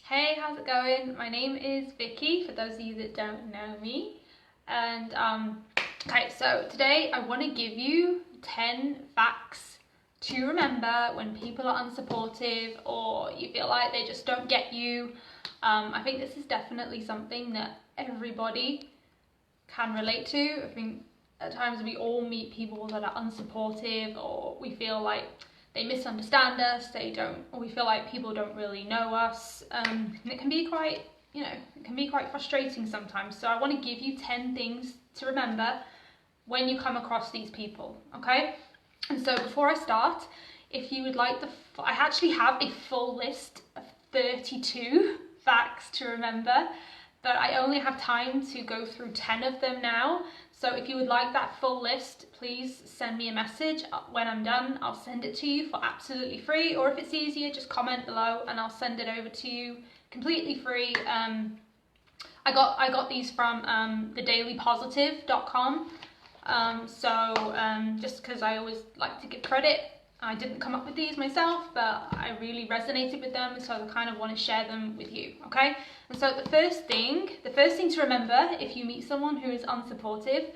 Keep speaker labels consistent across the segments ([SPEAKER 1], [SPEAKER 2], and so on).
[SPEAKER 1] Hey, how's it going? My name is Vicky, for those of you that don't know me. And okay, so today I want to give you 10 facts to remember when people are unsupportive or you feel like they just don't get you. I think this is definitely something that everybody can relate to. I think at times we all meet people that are unsupportive, or we feel like they misunderstand us, or we feel like people don't really know us, and it can be quite, it can be quite frustrating sometimes. So I want to give you 10 things to remember when you come across these people, okay? And so before I start, if you would like I actually have a full list of 32 facts to remember, but I only have time to go through 10 of them now. So if you would like that full list, please send me a message. When I'm done, I'll send it to you for absolutely free, or if it's easier, just comment below and I'll send it over to you completely free. I got these from thedailypositive.com. Just because I always like to give credit, I didn't come up with these myself, but I really resonated with them, so I kind of want to share them with you, okay? And so the first thing to remember if you meet someone who is unsupportive,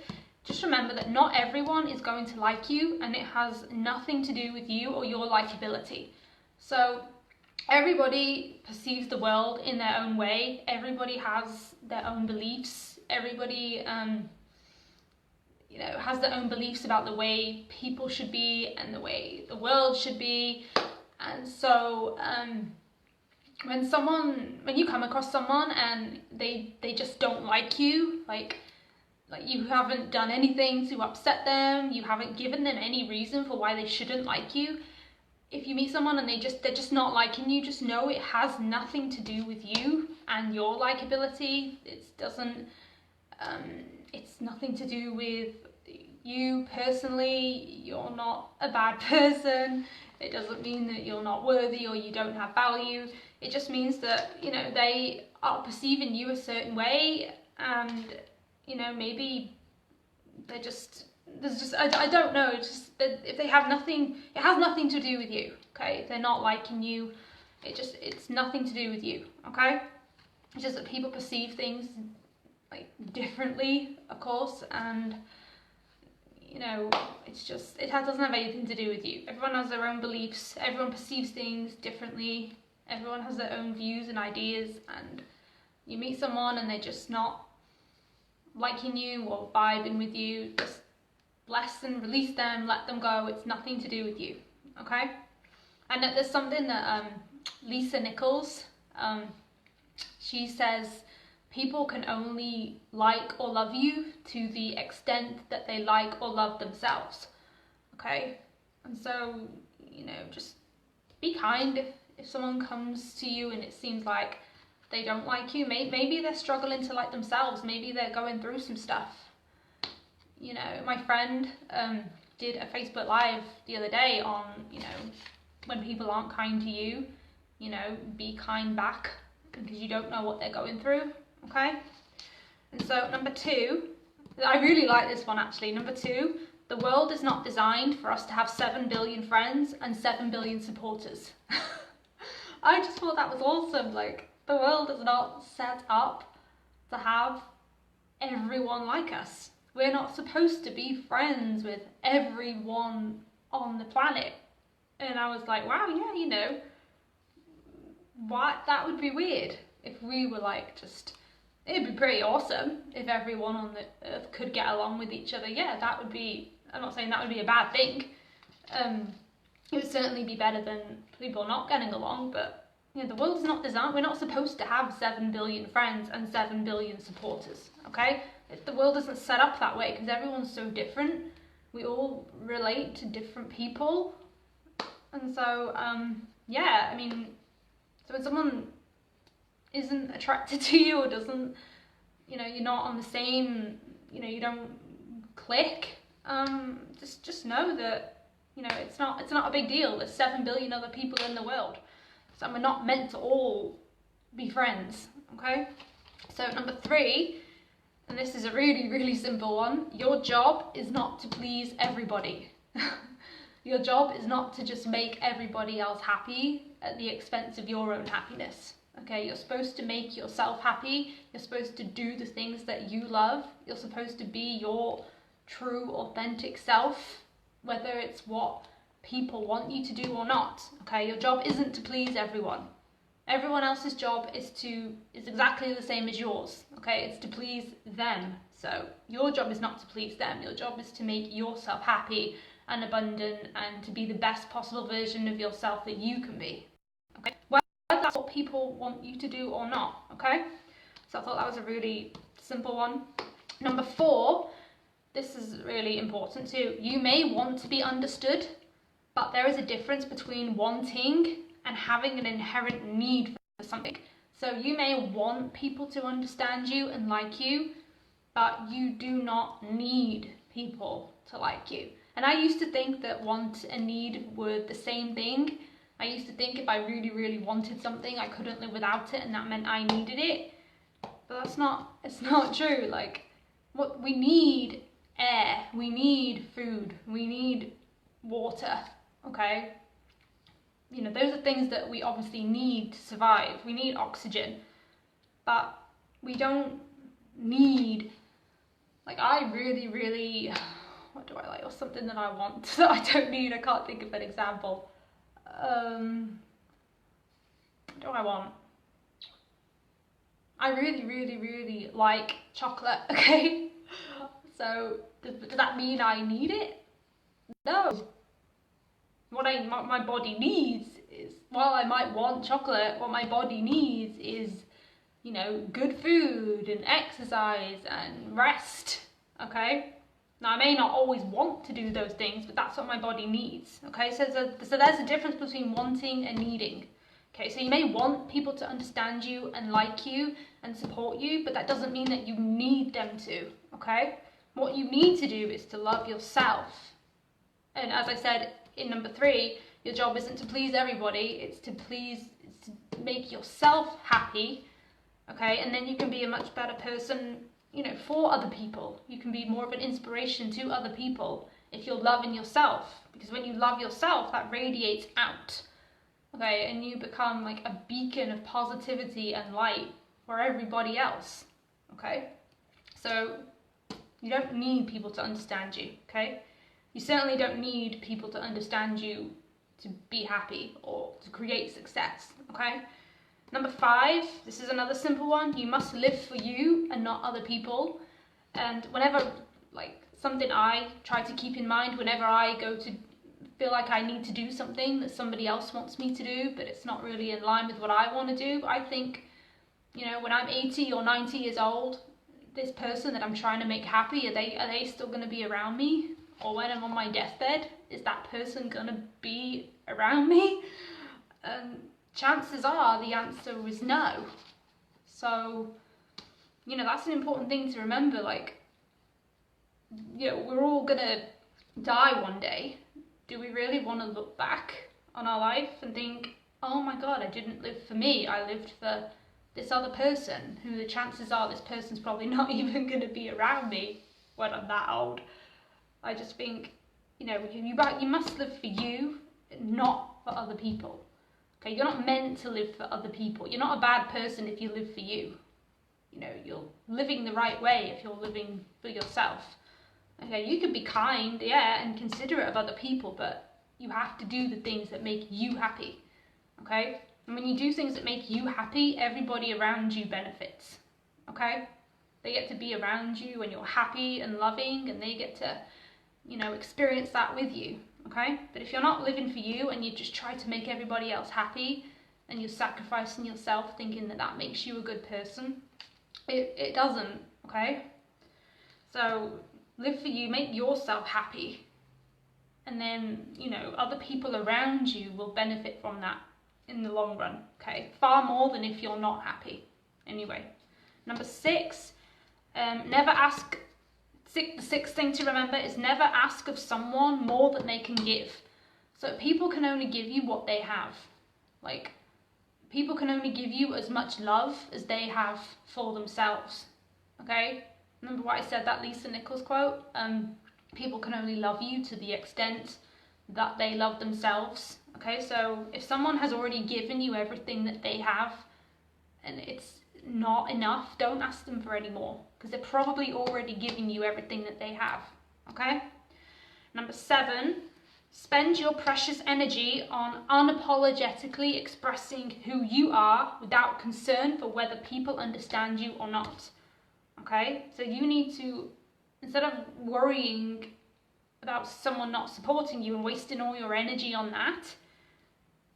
[SPEAKER 1] just remember that not everyone is going to like you, and it has nothing to do with you or your likability. So everybody perceives the world in their own way. Everybody has their own beliefs. Everybody has their own beliefs about the way people should be and the way the world should be. And so when you come across someone and they just don't like you, like you haven't done anything to upset them, you haven't given them any reason for why they shouldn't like you. If you meet someone and they're just not liking you, just know it has nothing to do with you and your likability. It's nothing to do with you personally. You're not a bad person. It doesn't mean that you're not worthy or you don't have value. It just means that, they are perceiving you a certain way, and, maybe they're I don't know, it's just that if they have nothing, it has nothing to do with you, okay? If they're not liking you, it's nothing to do with you, okay? It's just that people perceive things like differently, of course, and it doesn't have anything to do with you. Everyone has their own beliefs, everyone perceives things differently, everyone has their own views and ideas, and you meet someone and they're just not liking you or vibing with you, just bless and release them, let them go. It's nothing to do with you, okay? And there's something that Lisa Nichols, she says, people can only like or love you to the extent that they like or love themselves, okay? And so, just be kind. If someone comes to you and it seems like they don't like you, maybe they're struggling to like themselves, maybe they're going through some stuff. My friend did a Facebook Live the other day on, when people aren't kind to you, be kind back, because you don't know what they're going through, okay? And so number 2, I really like this one actually. Number 2, the world is not designed for us to have 7 billion friends and 7 billion supporters. I just thought that was awesome. Like, the world is not set up to have everyone like us. We're not supposed to be friends with everyone on the planet. And I was like, wow, yeah, what? That would be weird if we were it'd be pretty awesome if everyone on the earth could get along with each other. Yeah, I'm not saying that would be a bad thing. It would certainly be better than people not getting along, but the world's not designed, we're not supposed to have 7 billion friends and 7 billion supporters, okay? The world isn't set up that way because everyone's so different. We all relate to different people. And so, so when someone isn't attracted to you or doesn't, you're not on the same, you don't click, just know that, it's not a big deal. There's 7 billion other people in the world. So we're not meant to all be friends, okay? So number 3, and this is a really, really simple one, your job is not to please everybody. Your job is not to just make everybody else happy at the expense of your own happiness, Okay, you're supposed to make yourself happy. You're supposed to do the things that you love. You're supposed to be your true, authentic self, whether it's what people want you to do or not. Okay, your job isn't to please everyone. Everyone else's job is exactly the same as yours. Okay, it's to please them. So your job is not to please them. Your job is to make yourself happy and abundant and to be the best possible version of yourself that you can be. Okay, whether that's what people want you to do or not. Okay, so I thought that was a really simple one. Number 4, this is really important too. You may want to be understood, but there is a difference between wanting and having an inherent need for something. So you may want people to understand you and like you, but you do not need people to like you. And I used to think that want and need were the same thing. I used to think if I really, really wanted something, I couldn't live without it, and that meant I needed it. But it's not true. Like, what we need air, we need food, we need water, okay? You know, those are things that we obviously need to survive. We need oxygen, but we don't need, like, I really, really, what do I like, or something that I want that I don't need. I can't think of an example. What do I want? I really, really, really like chocolate, okay? So does that mean I need it? No. What my body needs is, while I might want chocolate, what my body needs is, you know, good food and exercise and rest, okay? Now, I may not always want to do those things, but that's what my body needs, okay? So there's a difference between wanting and needing. Okay, so you may want people to understand you and like you and support you, but that doesn't mean that you need them to, okay? What you need to do is to love yourself. And as I said in number 3, your job isn't to please everybody, it's to make yourself happy, okay? And then you can be a much better person, you know, for other people. You can be more of an inspiration to other people if you're loving yourself, because when you love yourself, that radiates out. Okay, and you become like a beacon of positivity and light for everybody else, okay? So you don't need people to understand you, okay? You certainly don't need people to understand you to be happy or to create success, okay? Number 5, this is another simple one. You must live for you and not other people. And whenever, like, something I try to keep in mind whenever I go to feel like I need to do something that somebody else wants me to do, but it's not really in line with what I want to do. I think, you know, when I'm 80 or 90 years old, this person that I'm trying to make happy, are they still going to be around me? Or when I'm on my deathbed, is that person going to be around me? Chances are the answer is no. So, you know, that's an important thing to remember. Like, you know, we're all going to die one day. Do we really want to look back on our life and think, oh my God, I didn't live for me, I lived for this other person, who the chances are this person's probably not even going to be around me when I'm that old. I just think, you know, you must live for you, not for other people. Okay, you're not meant to live for other people. You're not a bad person if you live for you. You know, you're living the right way if you're living for yourself. Okay, you can be kind, yeah, and considerate of other people, but you have to do the things that make you happy, okay? And when you do things that make you happy, everybody around you benefits, okay? They get to be around you when you're happy and loving, and they get to, you know, experience that with you, okay? But if you're not living for you and you just try to make everybody else happy, and you're sacrificing yourself thinking that that makes you a good person, it doesn't, okay? So live for you, make yourself happy, and then, you know, other people around you will benefit from that in the long run, okay? Far more than if you're not happy. Anyway, number 6, the sixth thing to remember is never ask of someone more than they can give. So people can only give you what they have. Like, people can only give you as much love as they have for themselves, okay? Remember what I said, that Lisa Nichols quote? People can only love you to the extent that they love themselves, okay? So if someone has already given you everything that they have, and it's not enough, don't ask them for any more, because they're probably already giving you everything that they have, okay? Number 7, spend your precious energy on unapologetically expressing who you are without concern for whether people understand you or not, okay? So you need to, instead of worrying about someone not supporting you and wasting all your energy on that,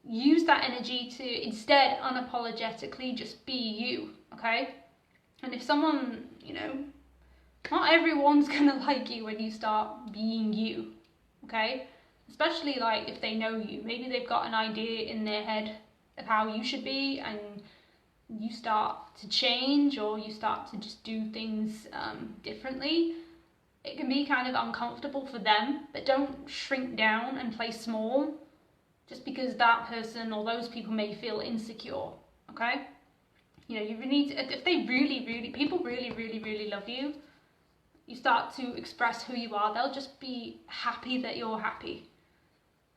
[SPEAKER 1] use that energy to instead unapologetically just be you, okay? And if someone, not everyone's gonna like you when you start being you, okay? Especially like if they know you. Maybe they've got an idea in their head of how you should be, and you start to change, or you start to just do things differently. It can be kind of uncomfortable for them, but don't shrink down and play small just because that person or those people may feel insecure, okay? You need to, if they people really love you, you start to express who you are, they'll just be happy that you're happy,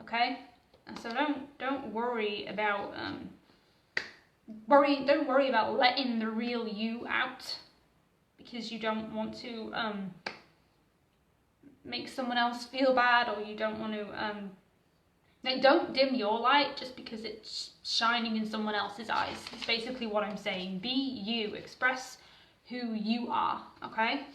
[SPEAKER 1] okay? And so don't worry about don't worry about letting the real you out, because you don't want to make someone else feel bad, or you don't want to don't dim your light just because it's shining in someone else's eyes. It's basically what I'm saying. Be you, express who you are, okay?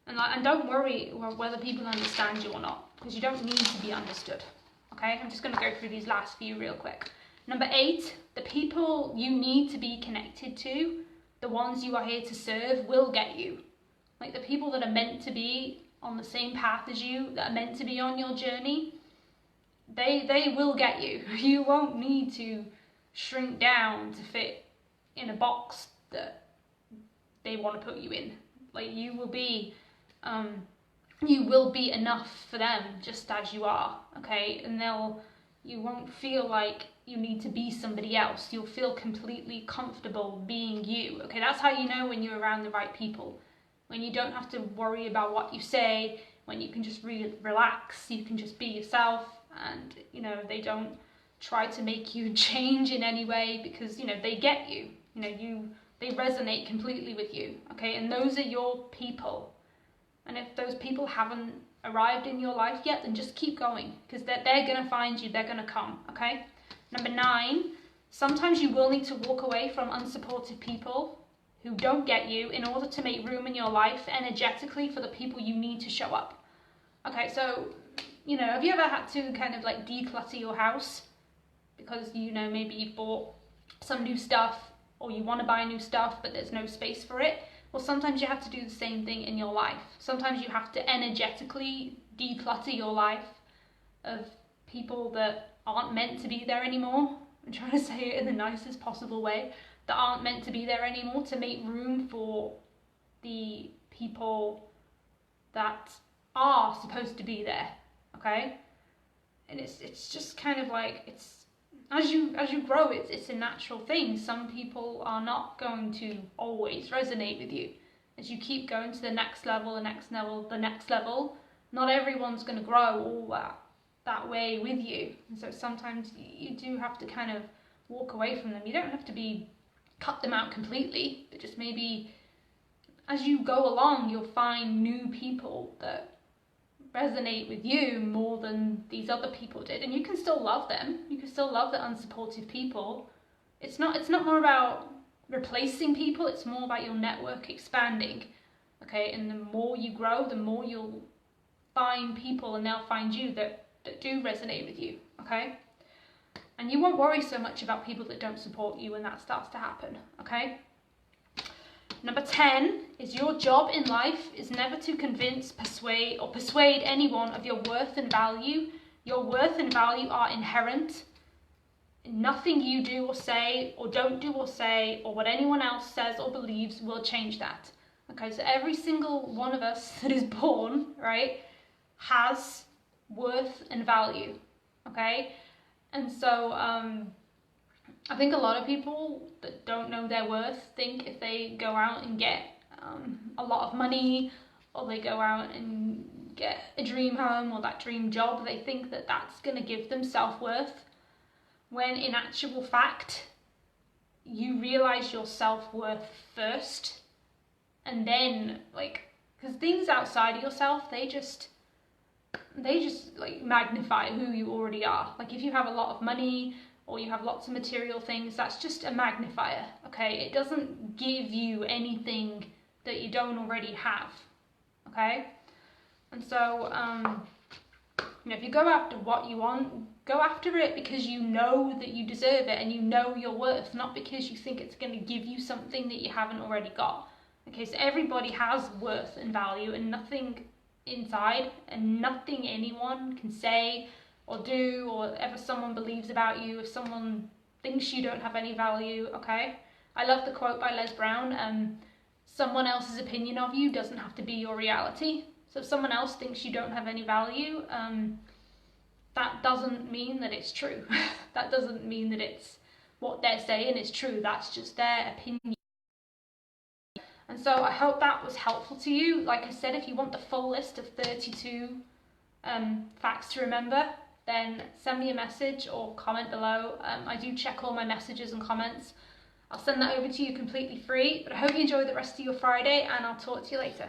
[SPEAKER 1] And don't worry whether people understand you or not, because you don't need to be understood, okay? I'm just going to go through these last few real quick. Number 8, the people you need to be connected to, the ones you are here to serve, will get you. Like the people that are meant to be on the same path as you, that are meant to be on your journey, they will get you. You won't need to shrink down to fit in a box that they want to put you in. Like you will be enough for them just as you are, okay? And you won't feel like you need to be somebody else. You'll feel completely comfortable being you, okay? That's how you know when you're around the right people. When you don't have to worry about what you say, when you can just relax, you can just be yourself, and they don't try to make you change in any way, because they get you. They resonate completely with you, okay? And those are your people. And if those people haven't arrived in your life yet, then just keep going, because they're gonna find you, they're gonna come, okay? Number 9, sometimes you will need to walk away from unsupportive people who don't get you in order to make room in your life energetically for the people you need to show up. Okay, so, have you ever had to kind of like declutter your house because, maybe you bought some new stuff, or you want to buy new stuff, but there's no space for it? Well, sometimes you have to do the same thing in your life. Sometimes you have to energetically declutter your life of people that aren't meant to be there anymore. I'm trying to say it in the nicest possible way. That aren't meant to be there anymore, to make room for the people that are supposed to be there, okay? And it's just kind of like, it's as you grow, it's a natural thing. Some people are not going to always resonate with you. As you keep going to the next level, the next level, the next level, not everyone's going to grow all that way with you. And so sometimes you do have to kind of walk away from them. You don't have to cut them out completely, but just maybe as you go along, you'll find new people that resonate with you more than these other people did. And you can still love them. You can still love the unsupportive people. It's not more about replacing people, it's more about your network expanding, okay? And the more you grow, the more you'll find people, and they'll find you that do resonate with you, okay? And you won't worry so much about people that don't support you when that starts to happen, okay? Number 10 is your job in life is never to convince, persuade anyone of your worth and value. Your worth and value are inherent. Nothing you do or say, or don't do or say, or what anyone else says or believes will change that. Okay, so every single one of us that is born, right, has worth and value, okay? And so I think a lot of people that don't know their worth think if they go out and get a lot of money, or they go out and get a dream home or that dream job, they think that that's going to give them self-worth, when in actual fact you realize your self-worth first, and then because things outside of yourself, they just like magnify who you already are. Like if you have a lot of money or you have lots of material things, that's just a magnifier, okay? It doesn't give you anything that you don't already have, okay? And so if you go after what you want, go after it because you know that you deserve it and you know your worth, not because you think it's going to give you something that you haven't already got. Okay, so everybody has worth and value, and nothing inside and nothing anyone can say or do or ever someone believes about you, if someone thinks you don't have any value, okay? I love the quote by Les Brown, someone else's opinion of you doesn't have to be your reality. So if someone else thinks you don't have any value, that doesn't mean that it's true. That doesn't mean that it's what they're saying is true. That's just their opinion. And so I hope that was helpful to you. Like I said, if you want the full list of 32 facts to remember, then send me a message or comment below. I do check all my messages and comments. I'll send that over to you completely free. But I hope you enjoy the rest of your Friday, and I'll talk to you later.